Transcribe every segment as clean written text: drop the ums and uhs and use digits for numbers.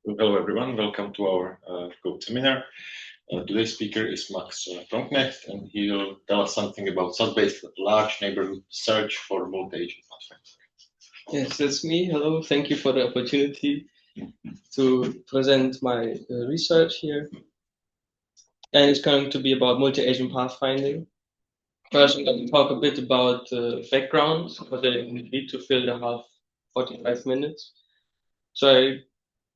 Hello everyone, welcome to our Code seminar. Today's speaker is Max Frommknecht, and he'll tell us something about SAT-based large neighborhood search for multi-agent pathfinding. Yes, that's me. Hello, thank you for the opportunity to present my research here. And it's going to be about multi-agent pathfinding. First, I'm going to talk a bit about background, because I need to fill the half 45 minutes. So I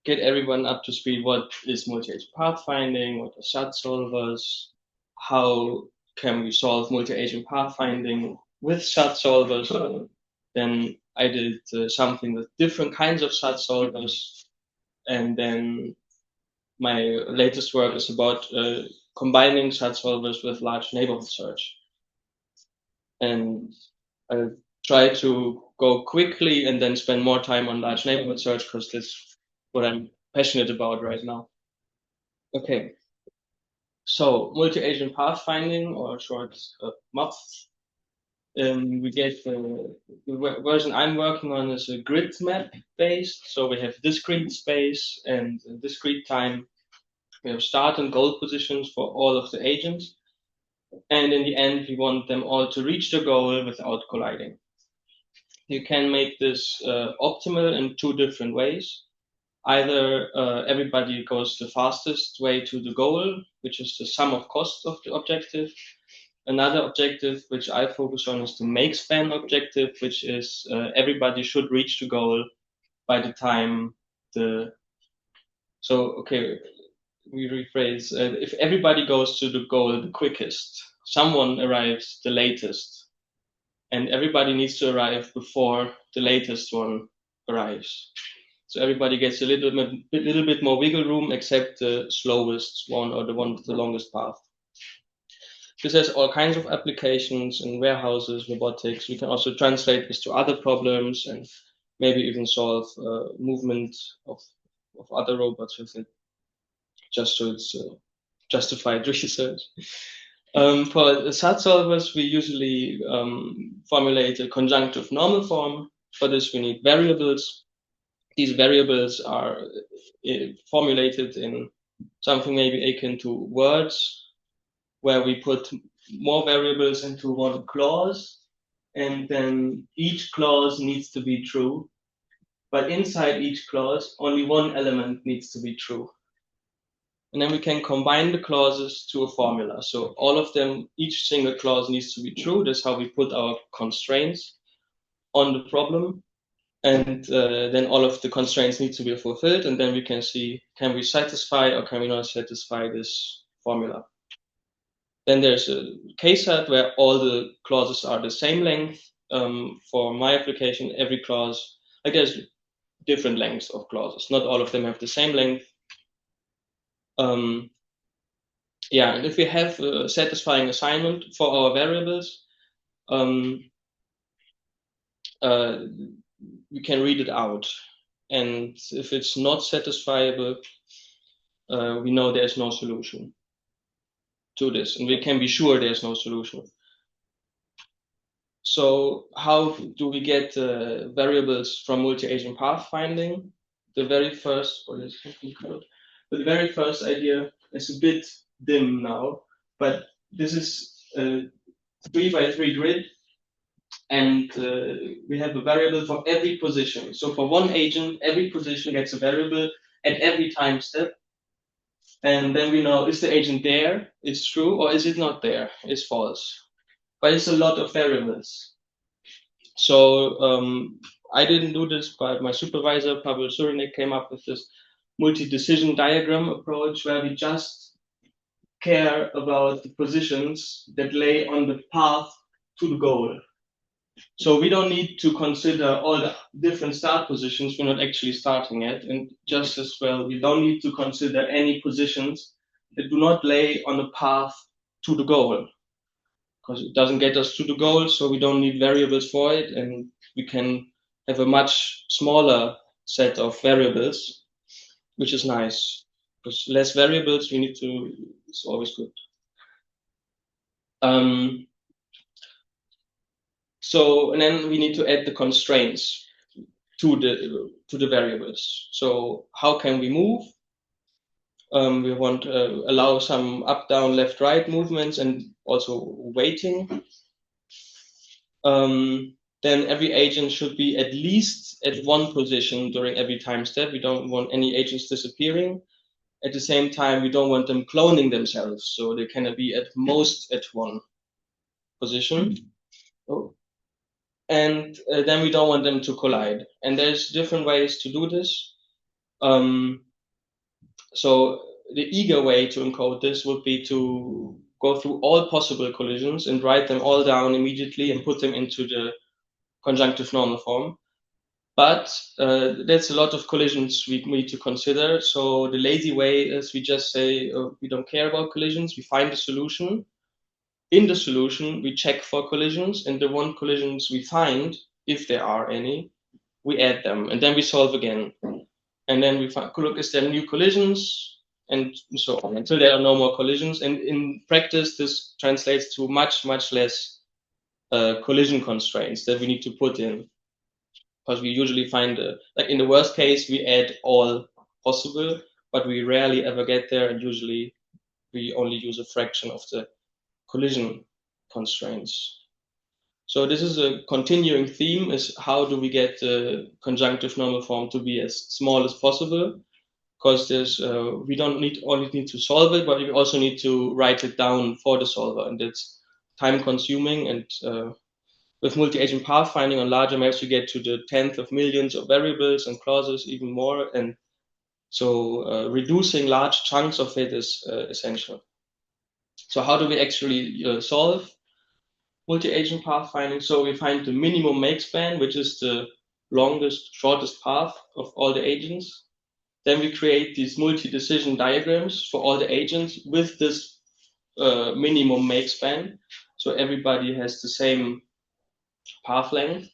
get everyone up to speed. What is multi-agent pathfinding? What are SAT solvers? How can we solve multi-agent pathfinding with SAT solvers? Then I did something with different kinds of SAT solvers. And then my latest work is about combining SAT solvers with large neighborhood search. And I try to go quickly and then spend more time on large neighborhood search, because that's what I'm passionate about right now. Okay, so multi-agent pathfinding, or short MAPF. We get the version I'm working on is a grid map based. So we have discrete space and discrete time. We have start and goal positions for all of the agents. And in the end, we want them all to reach the goal without colliding. You can make this optimal in two different ways. Either everybody goes the fastest way to the goal, which is the sum of costs of the objective. Another objective which I focus on is the makespan objective, which is everybody should reach the goal by the time we rephrase. If everybody goes to the goal the quickest, someone arrives the latest, and everybody needs to arrive before the latest one arrives. So everybody gets a little bit more wiggle room, except the slowest one or the one with the longest path. This has all kinds of applications in warehouses, robotics. We can also translate this to other problems and maybe even solve movement of other robots with it, just so it's justified research. For the SAT solvers, we usually formulate a conjunctive normal form. For this, we need variables. These variables are formulated in something maybe akin to words, where we put more variables into one clause, and then each clause needs to be true. But inside each clause, only one element needs to be true. And then we can combine the clauses to a formula. So all of them, each single clause needs to be true. That's how we put our constraints on the problem. And then all of the constraints need to be fulfilled. And then we can see, can we satisfy or can we not satisfy this formula? Then there's a case set where all the clauses are the same length. For my application, every clause, like there's different lengths of clauses. Not all of them have the same length. And if we have a satisfying assignment for our variables, we can read it out. And if it's not satisfiable, we know there's no solution to this, and we can be sure there's no solution. So how do we get variables from multi-agent pathfinding? The very first idea is a bit dim now, but this is a 3x3 grid, and we have a variable for every position. So for one agent, every position gets a variable at every time step. And then we know, is the agent there? It's true. Or is it not there? It's false. But it's a lot of variables. So I didn't do this, but my supervisor, Pavel Surinek, came up with this multi-decision diagram approach, where we just care about the positions that lay on the path to the goal. So we don't need to consider all the different start positions. We're not actually starting yet. And just as well, we don't need to consider any positions that do not lay on the path to the goal, because it doesn't get us to the goal. So we don't need variables for it. And we can have a much smaller set of variables, which is nice, because less variables we need to, it's always good. So, and then we need to add the constraints to the variables. So how can we move? We want to allow some up, down, left, right movements and also weighting. Then every agent should be at least at one position during every time step. We don't want any agents disappearing. At the same time, we don't want them cloning themselves, so they cannot be at most at one position. Oh. And then we don't want them to collide. And there's different ways to do this. So the eager way to encode this would be to go through all possible collisions and write them all down immediately and put them into the conjunctive normal form. But there's a lot of collisions we need to consider. So the lazy way is we just say we don't care about collisions. We find a solution. In the solution, we check for collisions, and the one collisions we find, if there are any, we add them, and then we solve again. And then we look, is there new collisions, and so on, until there are no more collisions. And in practice, this translates to much, much less collision constraints that we need to put in. Because we usually find, like in the worst case, we add all possible, but we rarely ever get there, and usually we only use a fraction of the collision constraints. So this is a continuing theme, is how do we get the conjunctive normal form to be as small as possible? Because there's we don't only need to solve it, but we also need to write it down for the solver, and it's time consuming. And with multi-agent pathfinding on larger maps, you get to the 10th of millions of variables and clauses, even more. And so reducing large chunks of it is essential. So how do we actually solve multi-agent pathfinding? So we find the minimum makespan, which is the longest, shortest path of all the agents. Then we create these multi-decision diagrams for all the agents with this minimum makespan. So everybody has the same path length.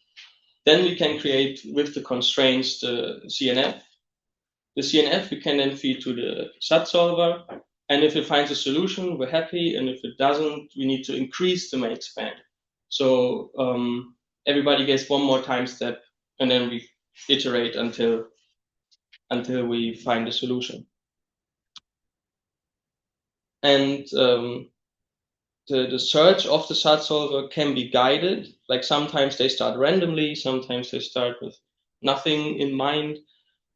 Then we can create, with the constraints, the CNF. The CNF we can then feed to the SAT solver. And if it finds a solution, we're happy. And if it doesn't, we need to increase the makespan. So everybody gets one more time step, and then we iterate until we find a solution. And the search of the SAT solver can be guided. Like sometimes they start randomly, sometimes they start with nothing in mind.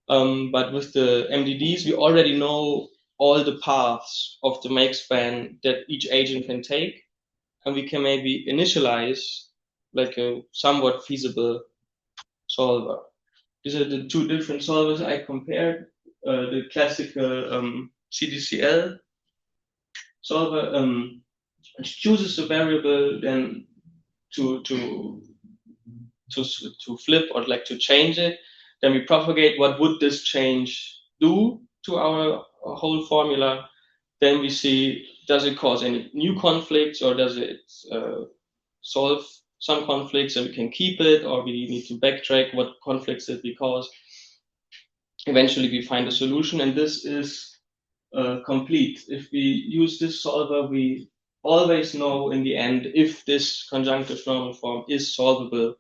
But with the MDDs, we already know all the paths of the makespan that each agent can take. And we can maybe initialize like a somewhat feasible solver. These are the two different solvers I compared. The classical CDCL solver chooses a variable then to flip or like to change it. Then we propagate what would this change do to our whole formula. Then we see, does it cause any new conflicts, or does it solve some conflicts and we can keep it, or we need to backtrack what conflicts did we cause. Eventually we find a solution, and this is complete. If we use this solver, we always know in the end if this conjunctive normal form is solvable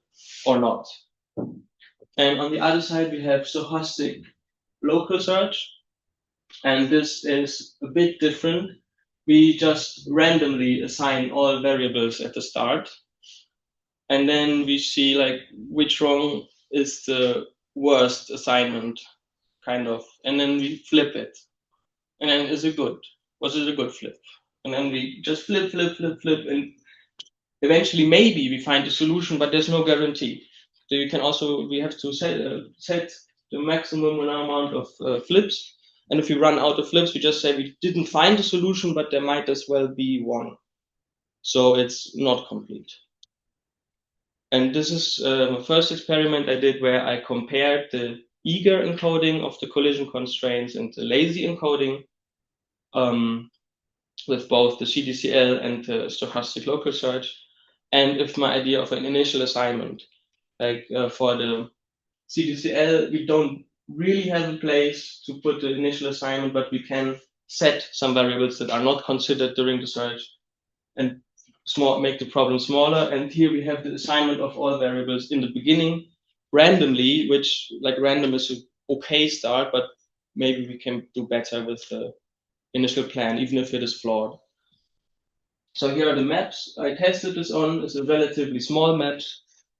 or not. And on the other side, we have stochastic local search. And this is a bit different. We just randomly assign all variables at the start. And then we see like which rung is the worst assignment, kind of. And then we flip it. And then is it good? Was it a good flip? And then we just flip. And eventually maybe we find a solution, but there's no guarantee. So you can also, we have to set the maximum amount of flips. And if we run out of flips, we just say we didn't find a solution, but there might as well be one. So it's not complete. And this is my first experiment I did where I compared the eager encoding of the collision constraints and the lazy encoding with both the CDCL and the stochastic local search. And if my idea of an initial assignment, like for the CDCL, we don't really have a place to put the initial assignment, but we can set some variables that are not considered during the search and make the problem smaller. And here we have the assignment of all variables in the beginning. randomly, which like random is an okay start, but maybe we can do better with the initial plan, even if it is flawed. So here are the maps I tested this on. It's a relatively small map,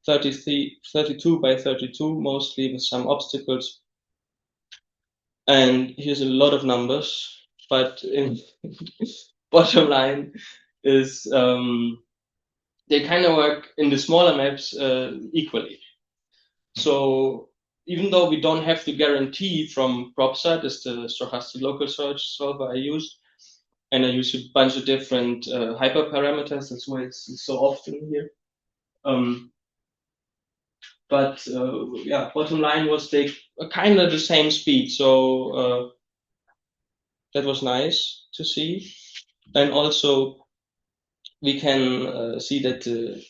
32 by 32, mostly with some obstacles. And here's a lot of numbers, but in bottom line is they kind of work in the smaller maps equally. So even though we don't have the guarantee from PropSat, is the stochastic local search solver I used, and I use a bunch of different hyperparameters. That's why it's so often here. But yeah, bottom line was they kind of the same speed. So that was nice to see. And also we can see that the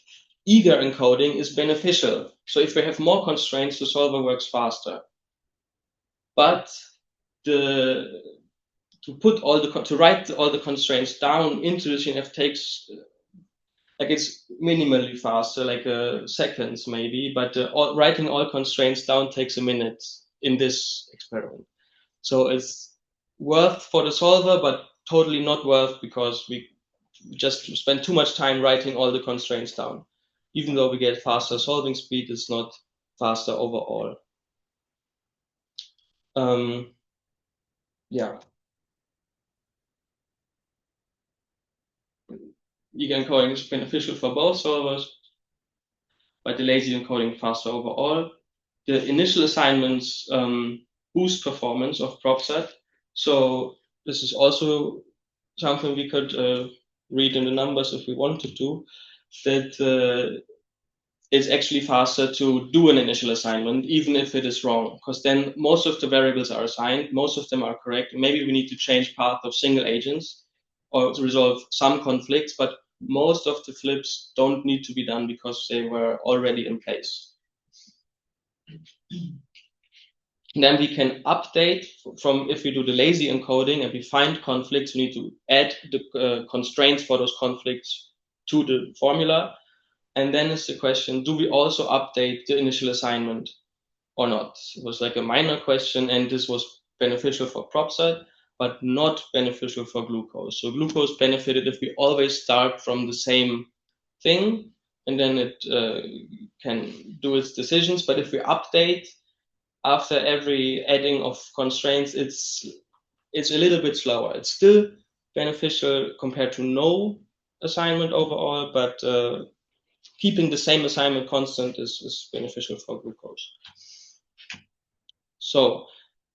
eager encoding is beneficial. So if we have more constraints, the solver works faster. But to write all the constraints down into the CNF takes like it's minimally faster, like seconds maybe, but writing all constraints down takes a minute in this experiment. So it's worth for the solver, but totally not worth because we just spend too much time writing all the constraints down. Even though we get faster solving speed, it's not faster overall. Yeah. Eager encoding is beneficial for both solvers, but the lazy encoding faster overall. The initial assignments boost performance of PropSat. So this is also something we could read in the numbers if we wanted to, that it's actually faster to do an initial assignment, even if it is wrong, because then most of the variables are assigned, most of them are correct. Maybe we need to change path of single agents or to resolve some conflicts, but most of the flips don't need to be done because they were already in place. And then we can update from if we do the lazy encoding and we find conflicts, we need to add the constraints for those conflicts to the formula. And then is the question, do we also update the initial assignment or not? It was like a minor question, and this was beneficial for PropSat, but not beneficial for glucose. So glucose benefited if we always start from the same thing, and then it can do its decisions. But if we update after every adding of constraints, it's a little bit slower. It's still beneficial compared to no assignment overall, but keeping the same assignment constant is beneficial for glucose. So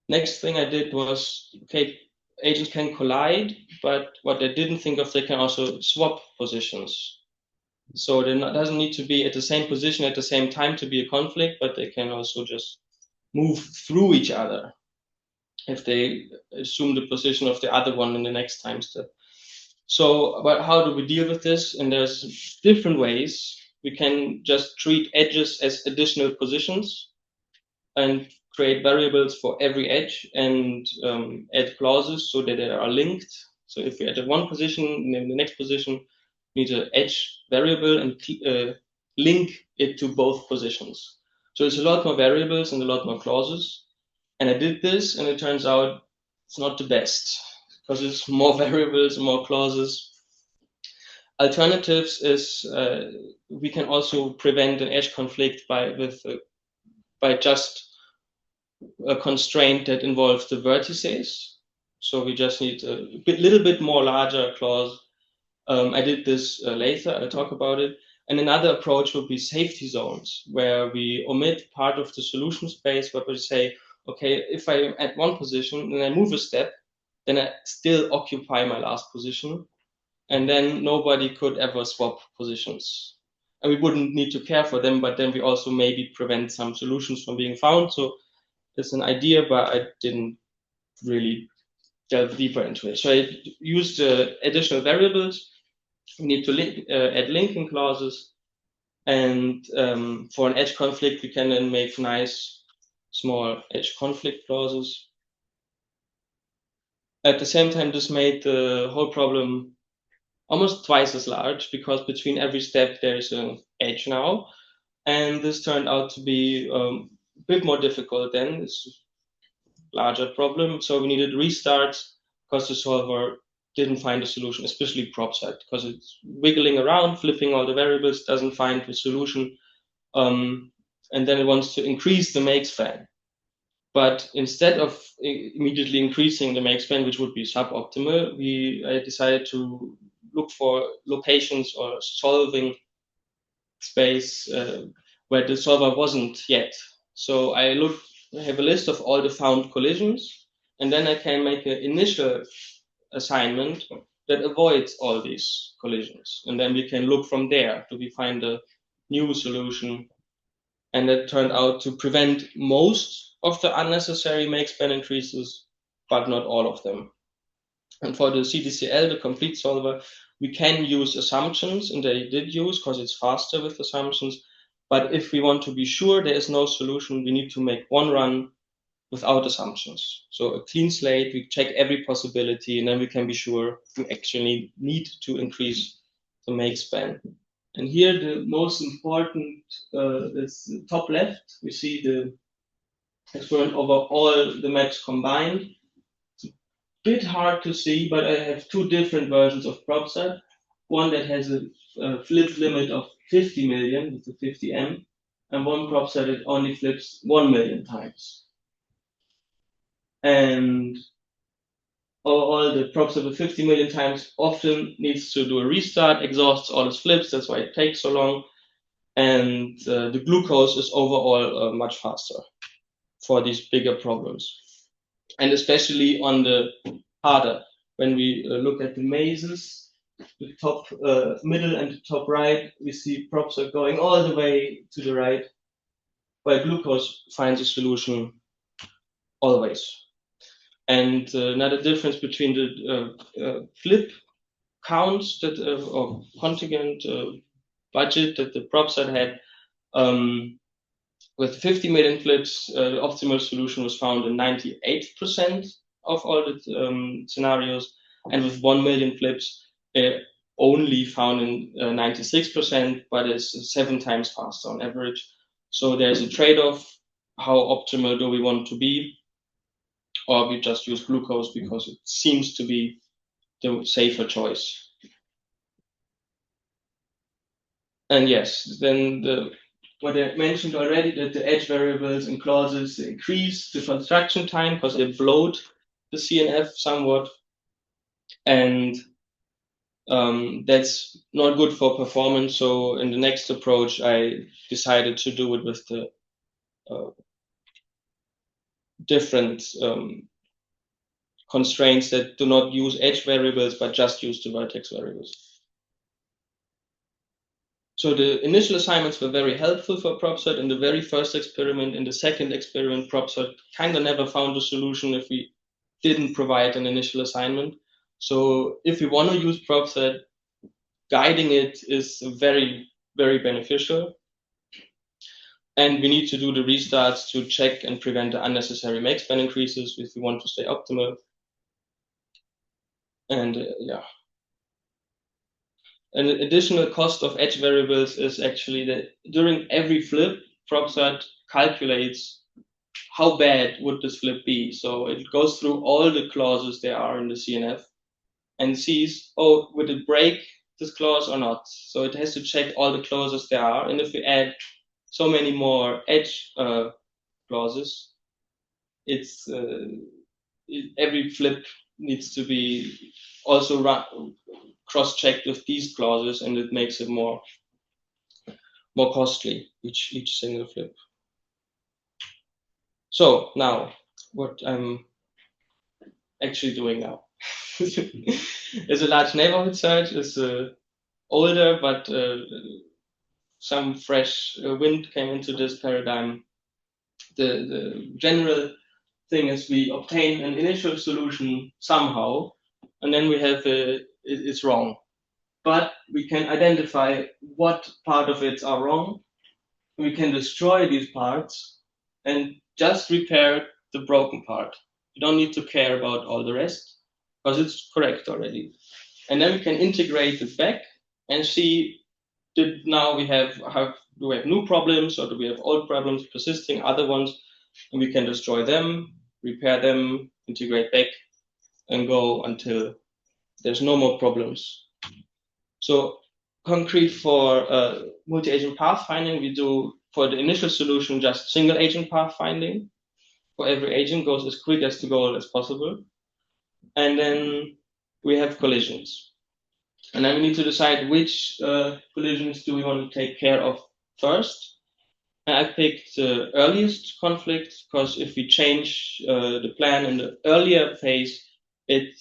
next thing I did was, okay, agents can collide, but what I didn't think of, they can also swap positions. So it doesn't need to be at the same position at the same time to be a conflict, but they can also just move through each other if they assume the position of the other one in the next time step. So, but how do we deal with this? And there's different ways. We can just treat edges as additional positions and create variables for every edge and add clauses so that they are linked. So if we add one position, in the next position, we need an edge variable and link it to both positions. So it's a lot more variables and a lot more clauses. And I did this, and it turns out it's not the best because it's more variables, more clauses. Alternatives is we can also prevent an edge conflict by just a constraint that involves the vertices. So we just need a little bit more larger clause. I did this later. I'll talk about it. And another approach would be safety zones, where we omit part of the solution space, but we say, okay, if I add one position and I move a step, then I still occupy my last position. And then nobody could ever swap positions. And we wouldn't need to care for them, but then we also maybe prevent some solutions from being found. So it's an idea, but I didn't really delve deeper into it. So I used additional variables. We need to add linking clauses. And for an edge conflict, we can then make nice small edge conflict clauses. At the same time, this made the whole problem almost twice as large because between every step there's an edge now. And this turned out to be a bit more difficult then. It's a larger problem. So we needed restarts because the solver didn't find a solution, especially PropSat, because it's wiggling around, flipping all the variables, doesn't find the solution. And then it wants to increase the makespan. But instead of immediately increasing the makespan, which would be suboptimal, I decided to look for locations or solving space where the solver wasn't yet. So I have a list of all the found collisions, and then I can make an initial assignment that avoids all these collisions. And then we can look from there. Do we find a new solution? And that turned out to prevent most of the unnecessary makespan increases, but not all of them. And for the CDCL, the complete solver, we can use assumptions, and they did use because it's faster with assumptions. But if we want to be sure there is no solution, we need to make one run without assumptions. So a clean slate, we check every possibility, and then we can be sure we actually need to increase the makespan. And here the most important is top left. We see the experiment over all the maps combined. It's a bit hard to see, but I have two different versions of PropSat. One that has a flip limit of 50 million with the 50M, and one PropSat that only flips 1 million times. And all the PropSat with 50 million times often needs to do a restart, exhausts all its flips. That's why it takes so long. And the glucose is overall much faster for these bigger problems. And especially on the harder, when we look at the mazes, the top middle and the top right, we see PropSat going all the way to the right, while glucose finds a solution always. And another difference between the flip counts that or contingent budget that the PropSat had, with 50 million flips, the optimal solution was found in 98% of all the scenarios, and with 1 million flips, only found in 96%, but it's 7 times faster on average. So there's a trade-off. How optimal do we want to be? Or we just use glucose because it seems to be the safer choice. And yes, then what I mentioned already, that the edge variables and clauses increase the construction time because they bloat the CNF somewhat. And that's not good for performance. So in the next approach, I decided to do it with the different constraints that do not use edge variables, but just use the vertex variables. So the initial assignments were very helpful for PropSat. In the very first experiment, in the second experiment, PropSat kind of never found a solution if we didn't provide an initial assignment. So if we want to use PropSat, guiding it is very, very beneficial. And we need to do the restarts to check and prevent the unnecessary makespan increases if we want to stay optimal. And yeah. An additional cost of edge variables is actually that during every flip, PropSat calculates how bad would this flip be. So it goes through all the clauses there are in the CNF and sees, oh, would it break this clause or not? So it has to check all the clauses there are. And if we add so many more edge clauses, it's every flip needs to be also cross-checked with these clauses, and it makes it more costly, each single flip. So now, what I'm actually doing now is a large neighborhood search. It's older, but some fresh wind came into this paradigm. The general thing is we obtain an initial solution somehow, and then we have it's wrong. But we can identify what part of it are wrong. We can destroy these parts and just repair the broken part. You don't need to care about all the rest because it's correct already. And then we can integrate it back and see that now we have do we have new problems, or do we have old problems persisting, other ones, and we can destroy them, repair them, integrate back, and go until there's no more problems. So concrete for multi-agent pathfinding, we do for the initial solution just single agent pathfinding. For every agent goes as quick as the goal as possible. And then we have collisions. And then we need to decide which collisions do we want to take care of first. And I picked the earliest conflict because if we change the plan in the earlier phase, it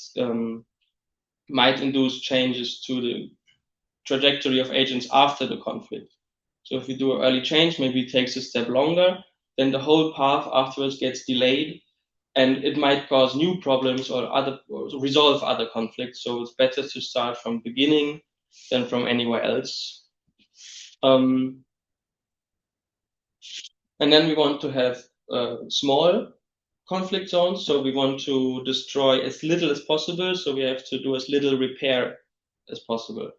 might induce changes to the trajectory of agents after the conflict. So if we do an early change, maybe it takes a step longer, then the whole path afterwards gets delayed, and it might cause new problems or resolve other conflicts. So it's better to start from beginning than from anywhere else. And then we want to have small conflict zones. So we want to destroy as little as possible. So we have to do as little repair as possible.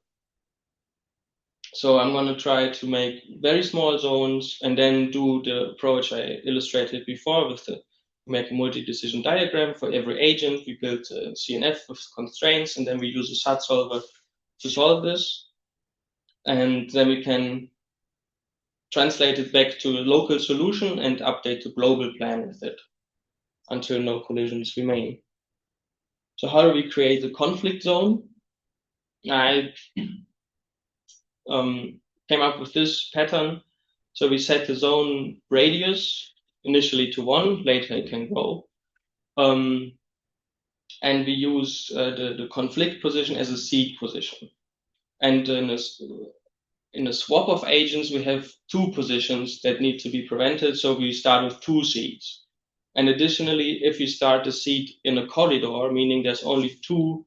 So I'm going to try to make very small zones and then do the approach I illustrated before with the make a multi-decision diagram for every agent. We build a CNF with constraints, and then we use a SAT solver to solve this. And then we can translate it back to a local solution and update the global plan with it until no collisions remain. So how do we create a conflict zone? I came up with this pattern. So we set the zone radius initially to 1, later it can grow. And we use the conflict position as a seed position. And in a swap of agents, we have 2 positions that need to be prevented. So we start with 2 seeds. And additionally, if we start the seed in a corridor, meaning there's only 2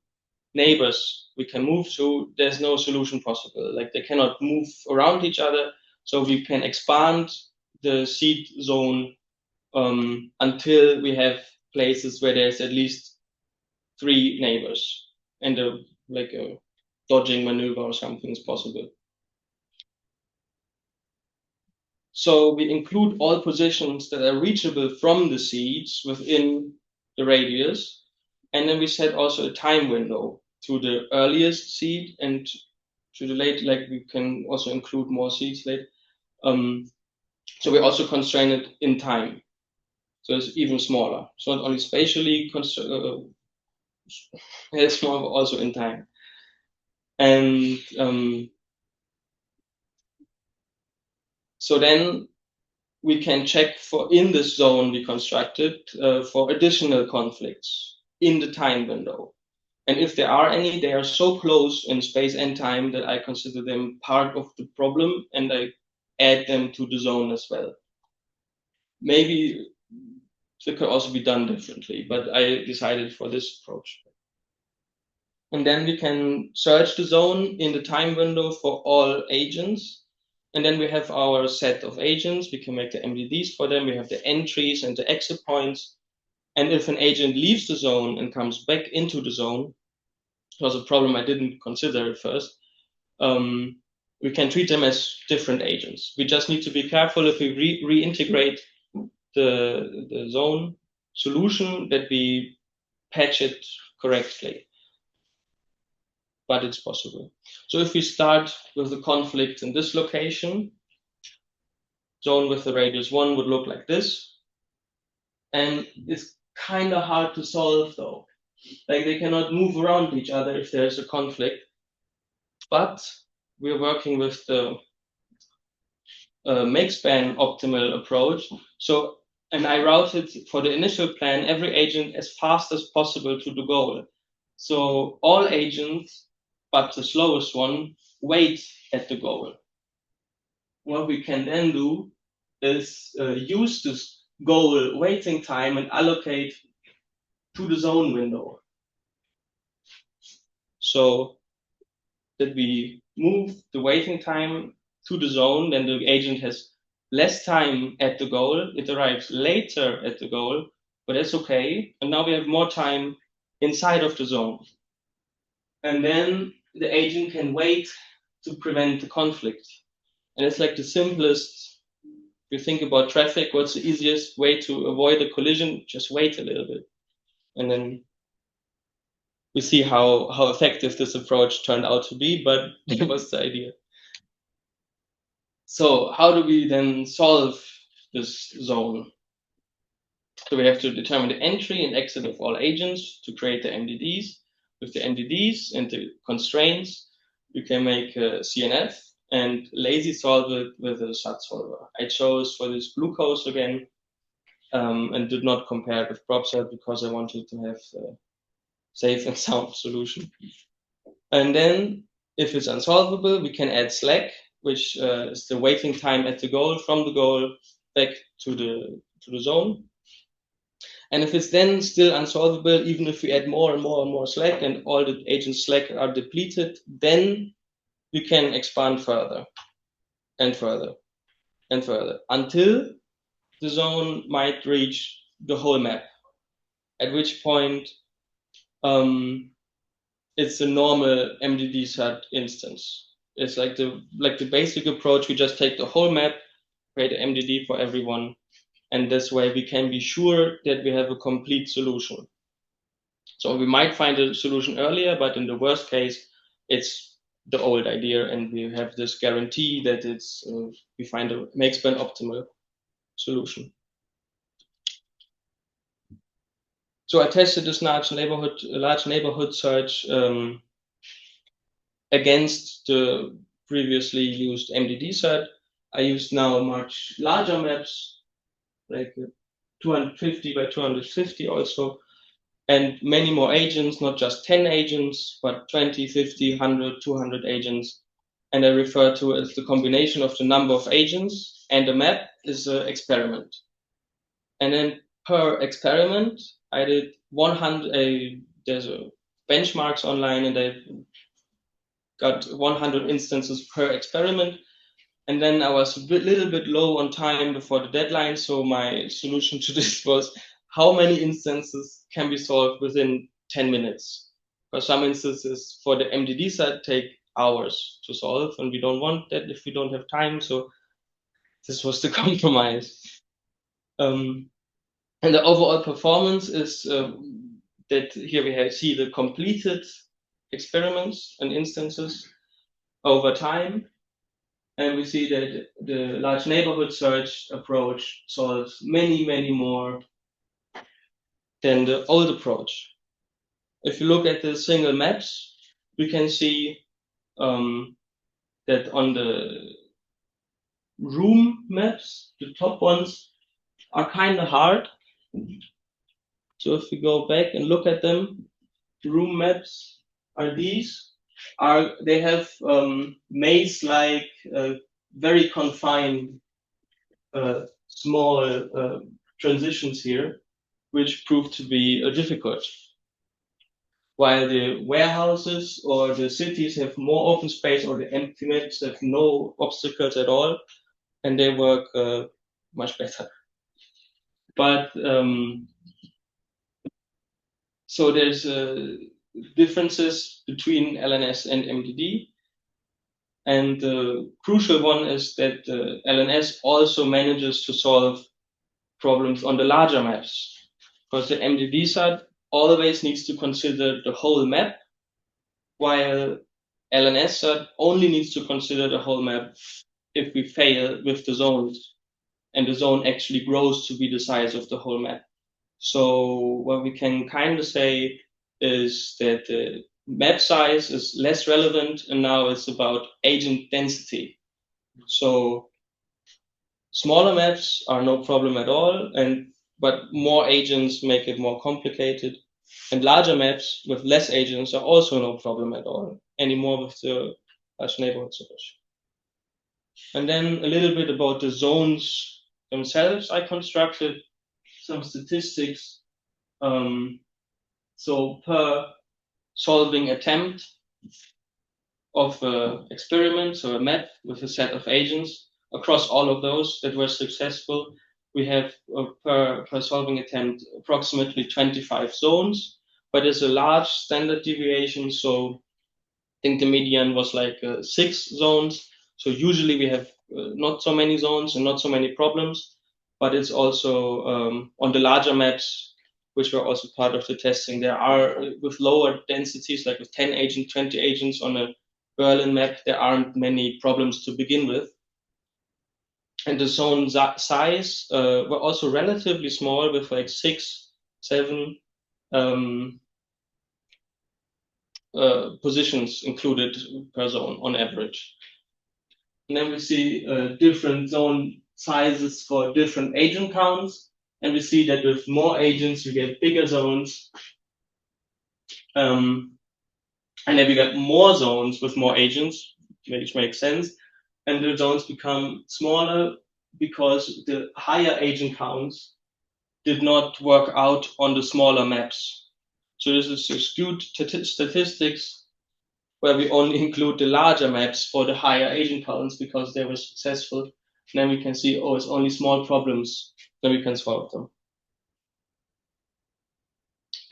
neighbors we can move to, there's no solution possible. Like they cannot move around each other. So we can expand the seed zone until we have places where there's at least 3 neighbors, and a dodging maneuver or something is possible. So we include all positions that are reachable from the seeds within the radius, and then we set also a time window to the earliest seed and to the late, like we can also include more seeds late. So we also constrain it in time. So it's even smaller. It's not only spatially small, but also in time. And so then we can check for in this zone we constructed for additional conflicts in the time window. And if there are any, they are so close in space and time that I consider them part of the problem, and I add them to the zone as well. Maybe it could also be done differently, but I decided for this approach. And then we can search the zone in the time window for all agents. And then we have our set of agents. We can make the MDDs for them. We have the entries and the exit points. And if an agent leaves the zone and comes back into the zone, it was a problem I didn't consider at first, we can treat them as different agents. We just need to be careful if we reintegrate the zone solution that we patch it correctly. But it's possible. So if we start with the conflict in this location, zone with the radius 1 would look like this. And it's kind of hard to solve though. Like they cannot move around each other if there's a conflict. But we're working with the makespan-optimal approach. So, and I routed for the initial plan every agent as fast as possible to the goal. So all agents, but the slowest one, wait at the goal. What we can then do is use this goal waiting time and allocate to the zone window. So that we move the waiting time to the zone, then the agent has less time at the goal. It arrives later at the goal, but that's okay. And now we have more time inside of the zone. And then the agent can wait to prevent the conflict. And it's like the simplest. If you think about traffic, what's the easiest way to avoid a collision? Just wait a little bit. And then we see how effective this approach turned out to be, but that was the idea. So how do we then solve this zone? So we have to determine the entry and exit of all agents to create the MDDs. With the MDDs and the constraints, you can make a CNF and lazy solve it with a SAT solver. I chose for this glucose again and did not compare it with PropSat because I wanted to have a safe and sound solution. And then if it's unsolvable, we can add slack, which is the waiting time at the goal, from the goal back to the zone. And if it's then still unsolvable, even if we add more and more and more slack and all the agents slack are depleted, then we can expand further and further and further until the zone might reach the whole map, at which point it's a normal MDD-SAT instance. It's like the basic approach. We just take the whole map, create an MDD for everyone, and this way we can be sure that we have a complete solution. So we might find a solution earlier, but in the worst case, it's the old idea, and we have this guarantee that it's we find a makespan-optimal solution. So I tested this large neighborhood search against the previously used MDD-SAT. I used now much larger maps, like 250 by 250 also, and many more agents, not just 10 agents, but 20, 50, 100, 200 agents. And I refer to it as the combination of the number of agents and the map is an experiment. And then per experiment, I did 100, there's a benchmarks online, and I got 100 instances per experiment. And then I was a little bit low on time before the deadline. So my solution to this was how many instances can be solved within 10 minutes? Because some instances for the MDD-SAT take hours to solve, and we don't want that if we don't have time. So this was the compromise. And the overall performance is that here we see the completed experiments and instances over time. And we see that the large neighborhood search approach solves many, many more than the old approach. If you look at the single maps, we can see that on the room maps, the top ones are kind of hard. So if we go back and look at them, the room maps are these. They have maze-like, very confined, small transitions here, which prove to be difficult. While the warehouses or the cities have more open space, or the empty maps have no obstacles at all, and they work much better. But so there's differences between LNS and MDD. And the crucial one is that LNS also manages to solve problems on the larger maps, because the MDD-SAT always needs to consider the whole map, while LNS-SAT only needs to consider the whole map if we fail with the zones, and the zone actually grows to be the size of the whole map. So what we can kind of say is that the map size is less relevant, and now it's about agent density. So smaller maps are no problem at all, but more agents make it more complicated. And larger maps with less agents are also no problem at all anymore with the large neighborhood search. And then a little bit about the zones themselves. I constructed some statistics. So per solving attempt of an experiment, so a map with a set of agents, across all of those that were successful, we have per solving attempt approximately 25 zones, but there's a large standard deviation. So I think the median was like 6 zones. So usually we have not so many zones and not so many problems, but it's also on the larger maps, which were also part of the testing. There are, with lower densities, like with 10 agents, 20 agents on a Berlin map, there aren't many problems to begin with. And the zone size were also relatively small, with like 6, 7 positions included per zone on average. And then we see different zone sizes for different agent counts. And we see that with more agents, we get bigger zones. And then we get more zones with more agents, which makes sense. And the zones become smaller because the higher agent counts did not work out on the smaller maps. So this is a skewed statistics where we only include the larger maps for the higher agent counts because they were successful. And then we can see, oh, it's only small problems, then we can solve them.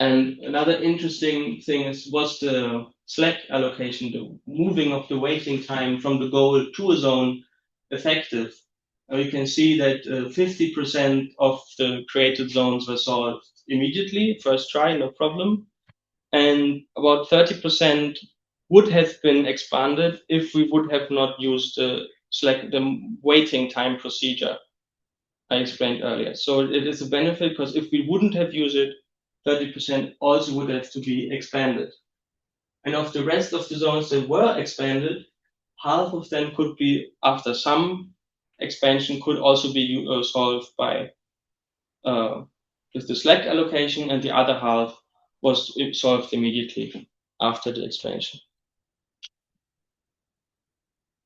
And another interesting thing was the slack allocation, the moving of the waiting time from the goal to a zone effective. And we can see that 50% of the created zones were solved immediately, first try, no problem. And about 30% would have been expanded if we would have not used the waiting time procedure I explained earlier. So it is a benefit because if we wouldn't have used it, 30% also would have to be expanded. And of the rest of the zones that were expanded, half of them could be, after some expansion, could also be solved by with the slack allocation, and the other half was solved immediately after the expansion.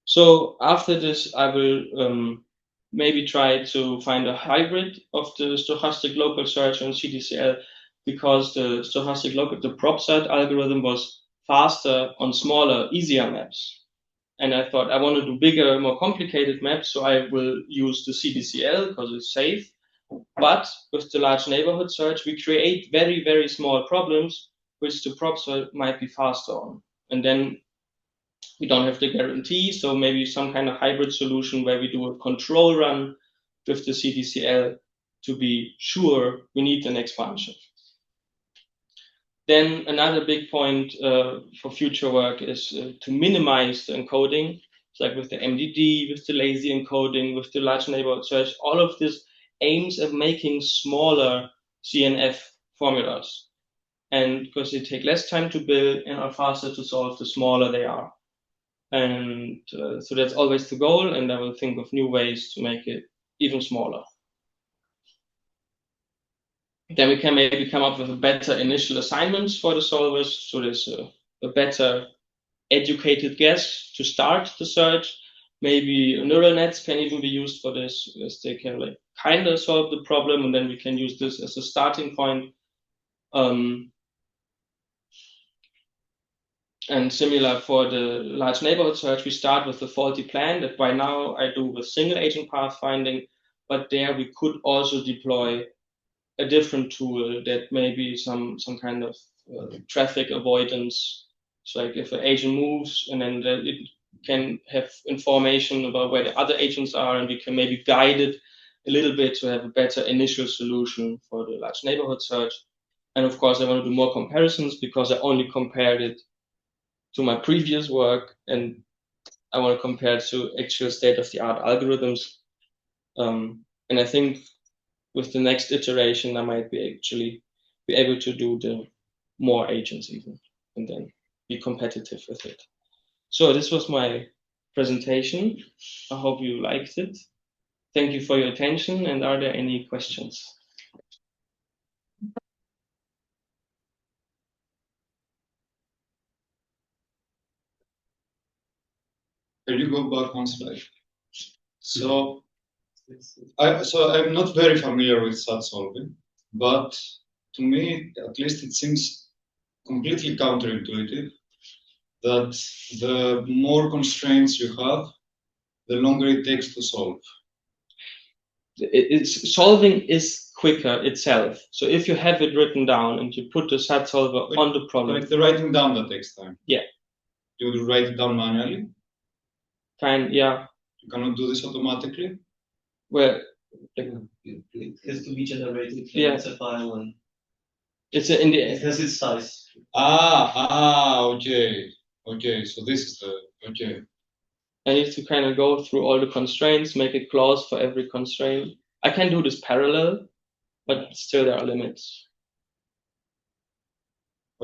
So after this, I will maybe try to find a hybrid of the stochastic local search and CDCL, because the stochastic local, the PropSat algorithm was faster on smaller, easier maps. And I thought I want to do bigger, more complicated maps, so I will use the CDCL because it's safe. But with the large neighborhood search, we create very, very small problems, which the PropSat might be faster on. And then we don't have the guarantee, so maybe some kind of hybrid solution where we do a control run with the CDCL to be sure we need an expansion. Then another big point for future work is to minimize the encoding. It's like with the MDD, with the lazy encoding, with the large neighborhood search, all of this aims at making smaller CNF formulas. And because they take less time to build and are faster to solve, the smaller they are. And so that's always the goal, and I will think of new ways to make it even smaller. Then we can maybe come up with a better initial assignments for the solvers, so there's a better educated guess to start the search. Maybe neural nets can even be used for this, as they can like kind of solve the problem, and then we can use this as a starting point. And similar for the large neighborhood search, we start with the faulty plan that by now I do with single agent pathfinding, but there we could also deploy a different tool that maybe some kind of traffic avoidance. So like if an agent moves and then it can have information about where the other agents are, and we can maybe guide it a little bit to have a better initial solution for the large neighborhood search. And of course, I want to do more comparisons because I only compared it to my previous work, and I want to compare it to actual state-of-the-art algorithms. And I think with the next iteration, I might be able to do the more agents even, and then be competitive with it. So this was my presentation. I hope you liked it. Thank you for your attention. And are there any questions? Can you go back one slide? So I'm not very familiar with SAT solving, but to me, at least, it seems completely counterintuitive that the more constraints you have, the longer it takes to solve. Solving is quicker itself. So if you have it written down and you put the SAT solver on the problem. But the writing down that takes time. Yeah. You would write it down manually? Yeah. You cannot do this automatically? Well, it has to be generated. Yeah. It's a file and it's in the it has its size. Okay. Okay, so this is the, okay. I need to kind of go through all the constraints, make a clause for every constraint. I can do this parallel, but still there are limits.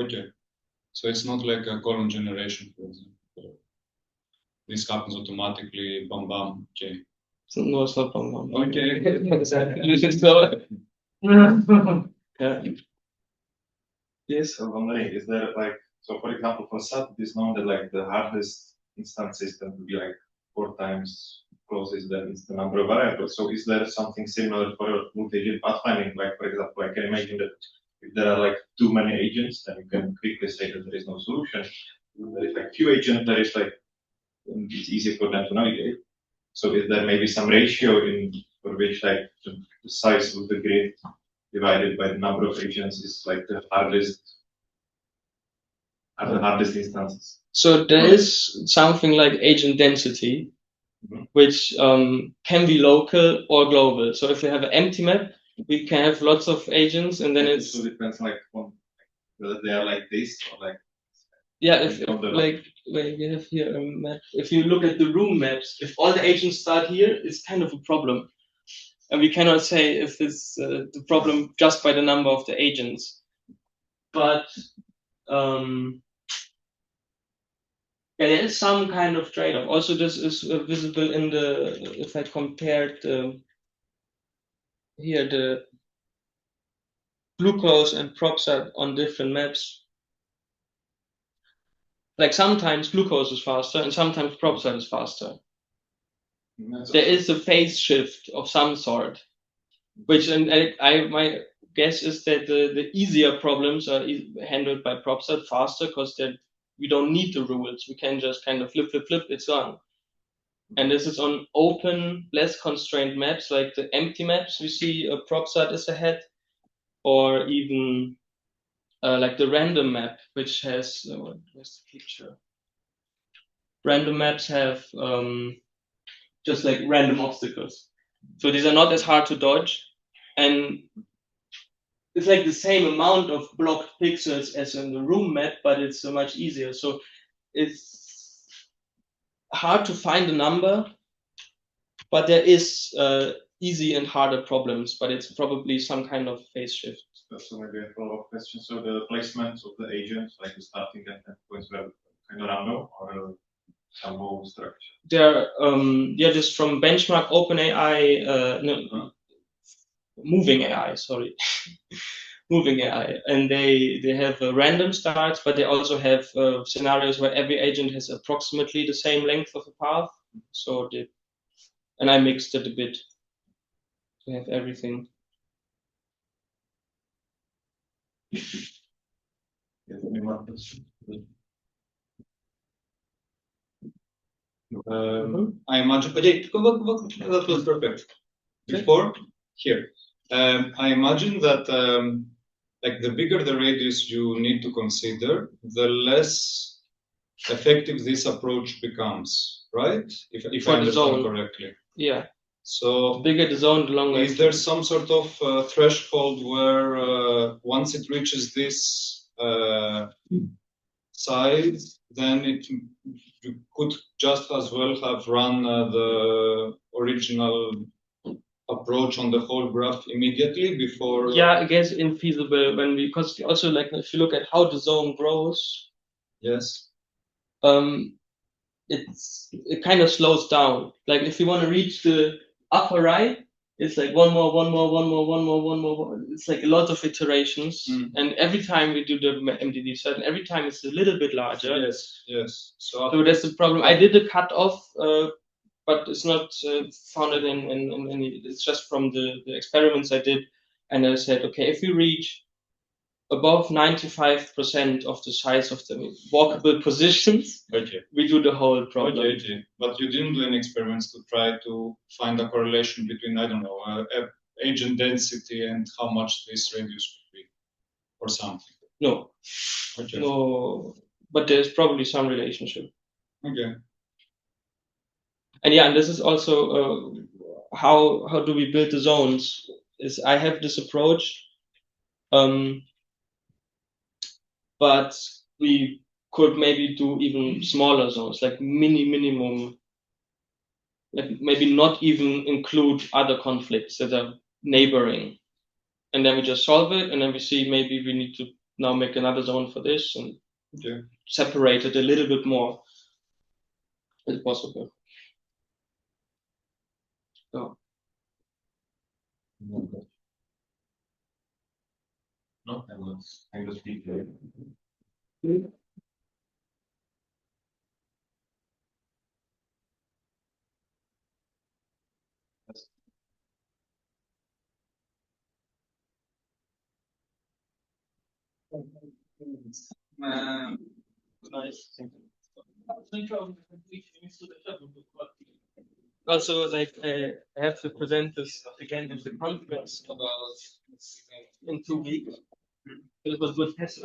Okay. So it's not like a column generation, for example. This happens automatically, bam, bam, okay. So, no, it's not problem. Okay. Yeah. Yes. So wondering, is there like, so for example, for SAT, it is known that like the hardest instances tend to be like 4 times closest than it's the number of variables. So is there something similar for multi-agent pathfinding? Like, for example, I can imagine that if there are like too many agents, then you can quickly say that there is no solution. If there is like few agents, there is like, it's easy for them to navigate. So is there maybe some ratio in for which like the size of the grid divided by the number of agents is like the hardest instances? So there is something like agent density, which can be local or global. So if we have an empty map, we can have lots of agents, and then it's. So it depends like on whether they are like this or like. Yeah, if like we have here a map. If you look at the room maps, if all the agents start here, it's kind of a problem, and we cannot say if it's the problem just by the number of the agents. But yeah, there is some kind of trade-off. Also, this is visible in the, if I compared here the glucose and PropSat on different maps. Like sometimes glucose is faster and sometimes PropSat is faster. There is a phase shift of some sort, which, and my guess is that the easier problems are handled by PropSat faster because we don't need the rules. We can just kind of flip, it's gone. And this is on open, less constrained maps, like the empty maps we see a PropSat is ahead, or even like the random map, which has, where's the picture? Random maps have just like random obstacles. So these are not as hard to dodge. And it's like the same amount of blocked pixels as in the room map, but it's so much easier. So it's hard to find a number, but there is easy and harder problems, but it's probably some kind of phase shift. So maybe a follow-up question. So the placements of the agents, like the starting and endpoints, were kind of random or some more structure? They're just from benchmark OpenAI, MovingAI, sorry. MovingAI, and they have random starts, but they also have scenarios where every agent has approximately the same length of a path. So and I mixed it a bit to have everything. I imagine, that was perfect. Before, here, I imagine that like the bigger the radius you need to consider, the less effective this approach becomes, right? If I understand correctly. Yeah. So the bigger the zone, the longer. Is there some sort of threshold where once it reaches this size, then you could just as well have run the original approach on the whole graph immediately before? Yeah, I guess infeasible because also like if you look at how the zone grows. Yes. It kind of slows down. Like if you want to reach the upper right, it's like one more. It's like a lot of iterations, and every time we do the MDD-SAT, and every time it's a little bit larger. Yes. So that's the problem. I did a cutoff, but it's not founded in any. It's just from the experiments I did, and I said, okay, if we reach above 95% of the size of the walkable positions, we do the whole problem. Okay. But you didn't do any experiments to try to find a correlation between, I don't know, agent density and how much this radius would be, or something? No. Okay. No, but there's probably some relationship. Okay. And yeah, and this is also how do we build the zones? Is I have this approach, but we could maybe do even smaller zones, like minimum, like maybe not even include other conflicts that are neighboring, and then we just solve it, and then we see maybe we need to now make another zone for this and separate it a little bit more if possible. So. No, I was deeply. Nice. Also, like I have to present this again in the conference about in 2 weeks. It was good test.